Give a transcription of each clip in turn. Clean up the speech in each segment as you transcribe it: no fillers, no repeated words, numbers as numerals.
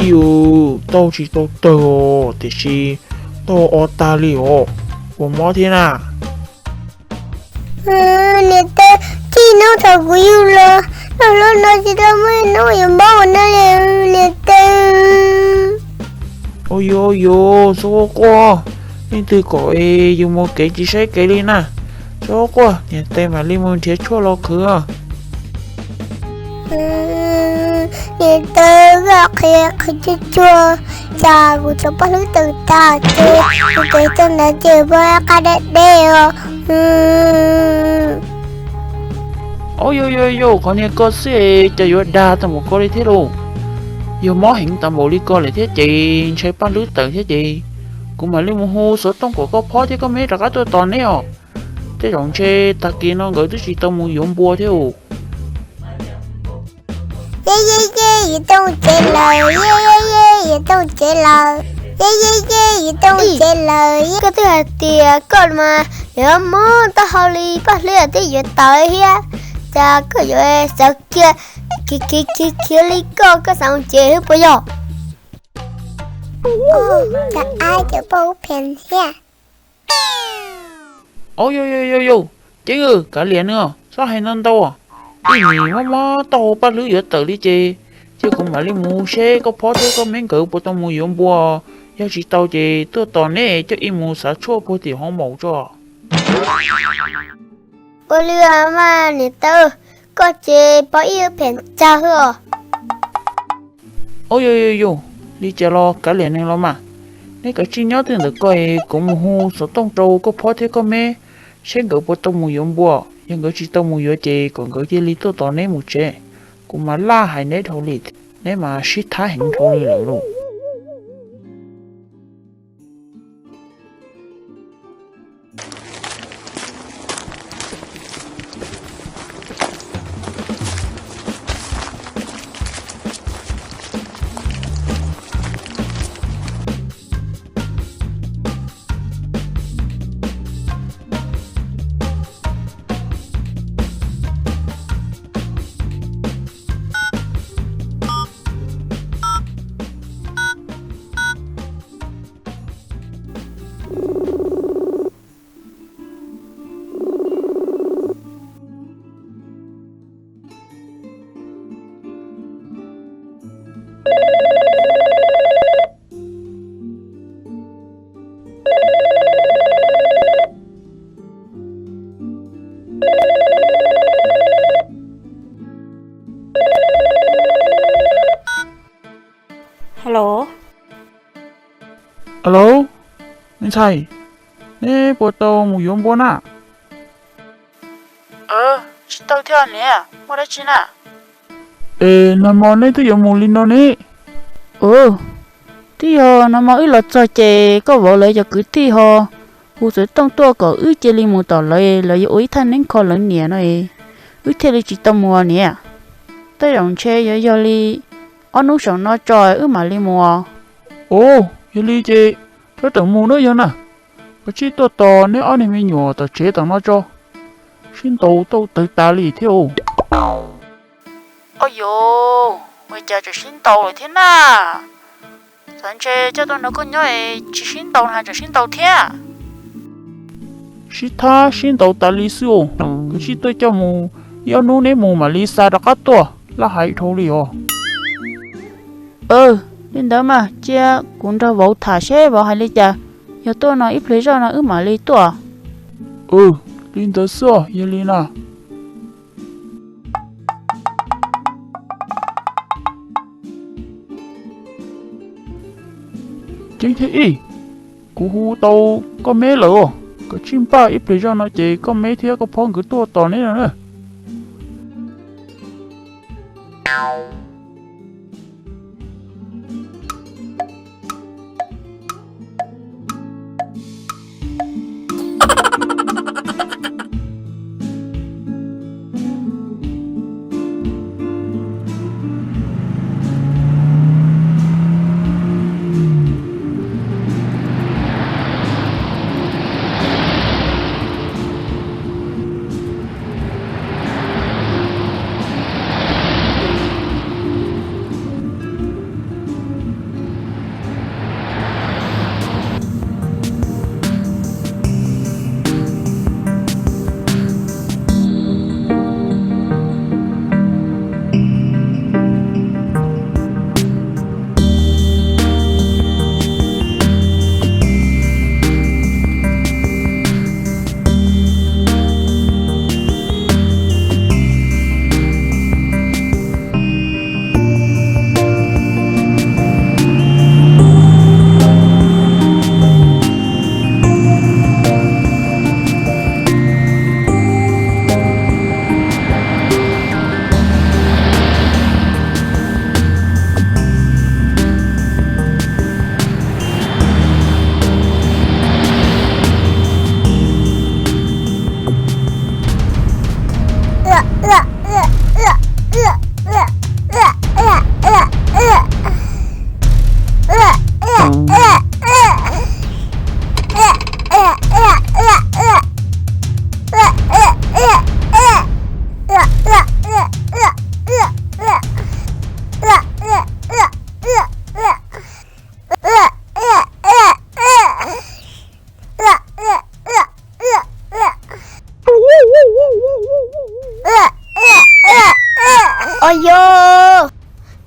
yêu tao chỉ tao tao thì chỉ tao ở ta liệu của mỏ thế nào nè tao chỉ nó thật của yêu là nó chỉ tao mới nói gì bao nó nè tao ôi yo số quá nên từ cõi dùng một cái chỉ sai cái đi nè số quá nhà tay mà liên môn thiết chua lo cửa nè tao gặp khi chua cha của tao bắt đầu từ ta chơi cái tao đã chơi với cái đẹp đeo ôi yo con nhà có xe cho yo đa tao một con đi thế luôn yo mỏ hiện tao một đi con lại thế chị chơi bán lưới tự thế chị cũng mà liên môn hô số tông của có phó thế có mấy là cái tôi toàn đấy à thế đồng chơi ta kia nó gửi tới chị tao muốn dùng bùa thế ồ vậy tao chơi lời vậy tao chơi lời vậy tao chơi lời cái thứ hai thì con mà nếu mà tao học đi bắt lừa thì giờ tới ha cha cái giờ sợ kia lý con cái sao chơi hết bây giờ là ai cho bố phèn ha ôi yo chị ơi cả liền nữa sao hay nên đâu à cái gì mà tao bắt lưới giờ tự đi chơi chứ cũng mà đi mua xe có phó thế có mấy cỡ bộ tao mua dùng bùa giờ chỉ tao chơi tôi toàn này cho im mua sát chua bộ thì không màu cho ôi lừa mà nè tao có chơi bao nhiêu phèn cha hả ôi yo đi chơi lo cả liền này lo mà nếu cả chi nhớ thì được coi cũng mua số tông trâu có phó thế có mấy xe cỡ bộ tao mua dùng bùa nhưng cỡ chỉ tao mua giờ chơi còn cỡ chơi lý tôi toàn này một chơi cũng mà la hay nấy thôi lì nếu mà shit thái hình thôi lì luôn Hello. alo nên sai nè bộ tao mua dùng bùa nè chỉ tao theo nè mua đấy chứ nè nằm mòn đấy tôi dùng một linh đó nè Thì họ nó mà ít là cho chị có vợ lấy cho cứ thì họ hồ sơ tông tua có ít chị linh một tờ lấy là yếu thanh nên khó lớn nhẹ này ít thế là chỉ tông mua nè tới đồng chơi giờ li anh nuôi sống nó trời mà li mua vậy đi chị tôi tưởng mua nữa nè có chỉ tôi tò nếu anh em nhỏ tao chế tao nó cho xin tao tự ta lì theo ôi yo bây giờ chỉ xin tàu rồi thế nào sáng chơi cho tôi nó có nhớ chỉ xin tàu hay chỉ xin tàu thế xin tao ta lì siêu cứ chỉ tôi cho mua yêu nó nếu mua mà lì xa đã cắt tua là hay thôi lì nên đó mà chia cũng đã vô thả xe vào hai ly trà giờ tôi nói ít lấy ra nó mà ly tua linh tới xưa yêu linh à chính thế ý cú hu tàu có mấy lỡ cái chim ba ít lấy ra nó chỉ có mấy thế có phong cứ tua to này nữa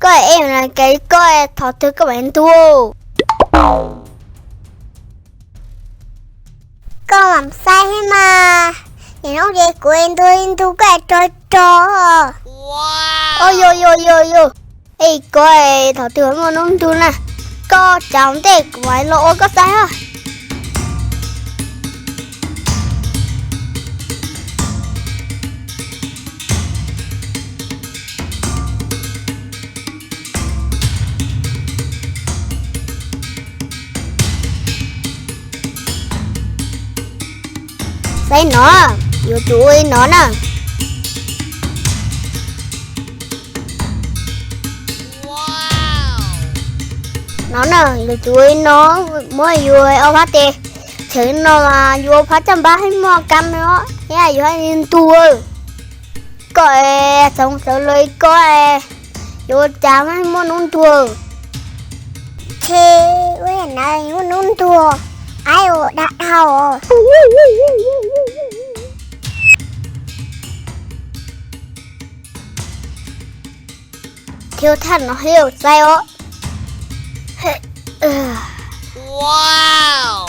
Coi em là cái coi thọ thứ các bạn thua. Con làm sai hay mà. Nhìn nó về của em tôi cái trò. Wow. Ôi. Ê coi thọ thứ mà nó thua nè. Có chẳng thể quái lỗ có sai hả? Đây nó, vô chuối nó nè. Nó nè, vô chuối nó mới vô ở phát đi. Chứ nó là vô phát trăm ba hay mua cam nó. Thế là vô hay nên tua. Coi sống sợ lời coi vô chám hay mua nôn tua. Thế với này mua nôn tua. Ai ồ đã hào. Thiếu thần nó hiểu sao. Wow.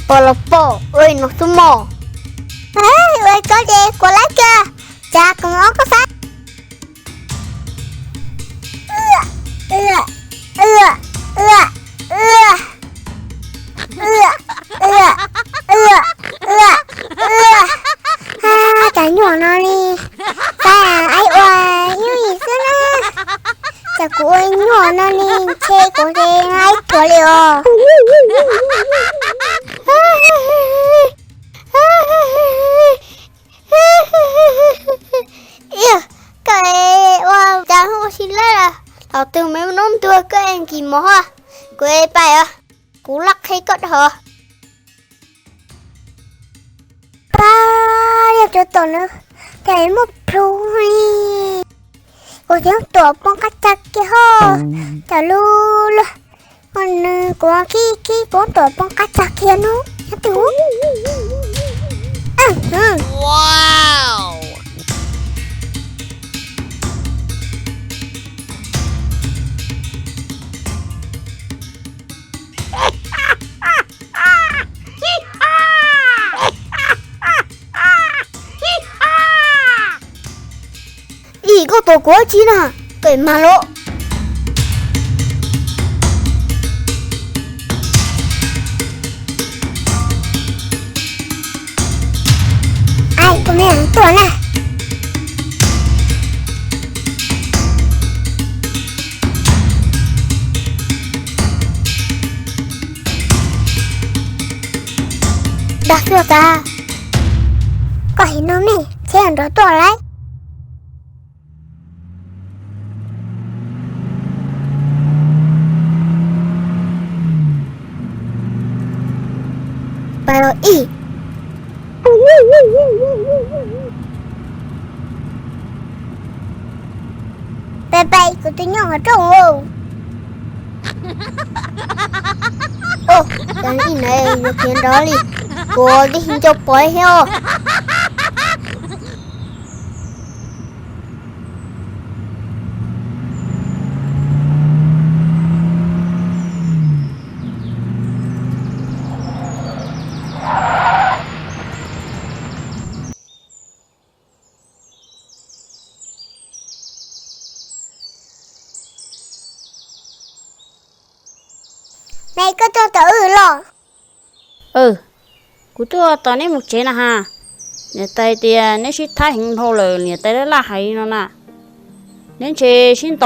Polopo, ơi nó số mò. Ơi có gì, của lấy kìa. Chà, con nó có phát. Chả nhỏ nó đi. Ta ai oà, như gì xưa nè. Chả của anh nhỏ nó đi. Chê của thế ngay của liệu. Cái oà, chả không xin lấy à. Thảo từ mấy nón tua các em kì mó à. Quê bài à. Cú lắc hay cất hả. Ba đẹp cho tổ nữa. Thấy một rú đi. Cô tiếng tổ bông cắt chặt kìa hò. Chả lưu lưu. Còn có khi bốn tổ bông cắt chặt kìa nó. Chả tú. Wow. Ý có tổ của chị nè. Cái mà lộ. Ai có mẹ tổ nè. Đặt cho ta. Có hình nó này. Xem đó tổ lấy. Pero y Pepe của tôi nhỏ ở trong không? Ô, cái gì này nó khiến đó đi. Cô đi hình cho bói heo. Này có cho tự lo. Cú tua tao nên một chế nè ha. Nhà tay thì nên chỉ thay hình thô rồi, nhà tay đó là hay nó nè. Nên chế xin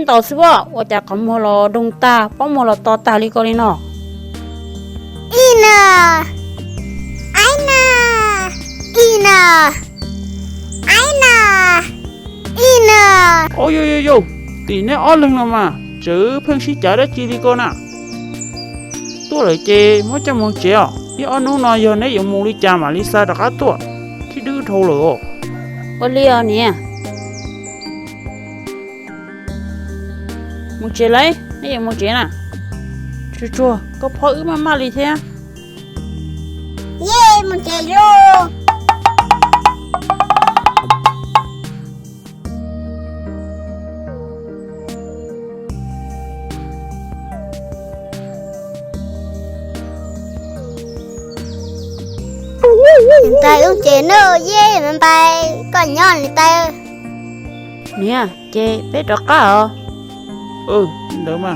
tàu xí bó, và chả cầm hồ lò đông ta, bóng hồ lò to ta đi coi đi nó. Ina, Aina, Ina, Aina, Ina. Ôi, tí nè ó lưng nào mà. Chứ phương sĩ chả đã chi đi con à. Tôi lại chê mới cho một chế à. Ý ó nụ nói giờ nấy dùng mù đi chà mà lý xa đặc á tôi. Khi đưa thô rồi. ô liều nè một chế lấy nãy giờ một chế nè chua chua có phở ư mà lì thế Yeah, một chế rồi. Hiện tại ông chế nữa, yeah, mình bay còn nhon thì tay. nè chế bé đó cá à được mà